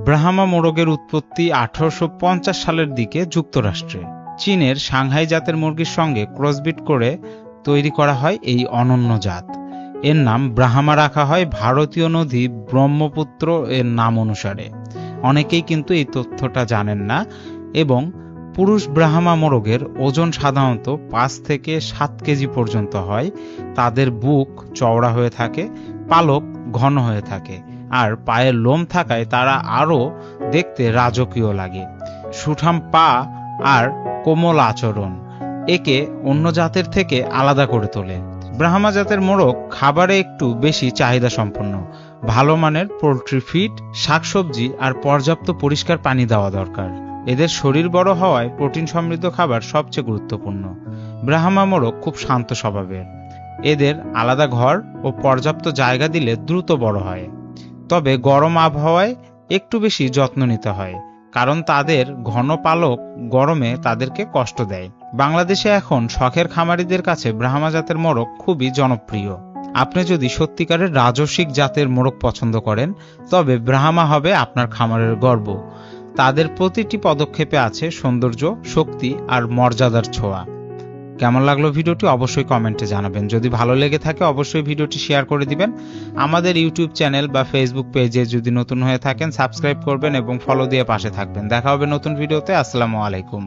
ব্রাহ্মা মোরগের উৎপত্তি 1850 সালের দিকে যুক্তরাষ্ট্রে। চীনের সাংহাই জাতের মুরগির সঙ্গে ক্রসবিট করে তৈরি করা হয় এই অনন্য জাত। এর নাম ব্রাহ্মা রাখা হয় ভারতীয় নদী ব্রহ্মপুত্র এর নাম অনুসারে। অনেকেই কিন্তু এই তথ্যটা জানেন না। এবং পুরুষ ব্রাহ্মা মোরগের ওজন সাধারণত 5 থেকে 7 কেজি পর্যন্ত হয়। তাদের বুক চওড়া হয়ে থাকে, পালক ঘন হয়ে থাকে, আর পায়ের লোম থাকায় তারা আরও দেখতে রাজকীয় লাগে। সুঠাম পা আর কোমল আচরণ একে অন্য জাতের থেকে আলাদা করে তোলে। ব্রাহ্মা জাতের মোরগ খাবারে একটু বেশি চাহিদা সম্পন্ন। ভালো মানের পোল্ট্রি ফিড, শাকসবজি আর পর্যাপ্ত পরিষ্কার পানি দেওয়া দরকার। এদের শরীর বড় হওয়ায় প্রোটিন সমৃদ্ধ খাবার সবচেয়ে গুরুত্বপূর্ণ। ব্রাহ্মা মোরগ খুব শান্ত স্বভাবের। এদের আলাদা ঘর ও পর্যাপ্ত জায়গা দিলে দ্রুত বড় হয়। তবে গরম আবহাওয়ায় একটু বেশি যত্ন নিতে হয়, কারণ তাদের ঘন পালক গরমে তাদেরকে কষ্ট দেয়। বাংলাদেশে এখন শখের খামারিদের কাছে ব্রাহ্মা জাতের মোরগ খুবই জনপ্রিয়। আপনি যদি সত্যিকারের রাজস্বিক জাতের মোরগ পছন্দ করেন, তবে ব্রাহ্মা হবে আপনার খামারের গর্ব। তাদের প্রতিটি পদক্ষেপে আছে সৌন্দর্য, শক্তি আর মর্যাদার ছোঁয়া। কেমন লাগলো ভিডিওটি অবশ্যই কমেন্টে জানাবেন। যদি ভালো লেগে থাকে অবশ্যই ভিডিওটি শেয়ার করে দিবেন। আমাদের ইউটিউব চ্যানেল বা ফেসবুক পেজে যদি নতুন হয়ে থাকেন সাবস্ক্রাইব করবেন এবং ফলো দিয়ে পাশে থাকবেন। দেখা হবে নতুন ভিডিওতে। আসসালামু আলাইকুম।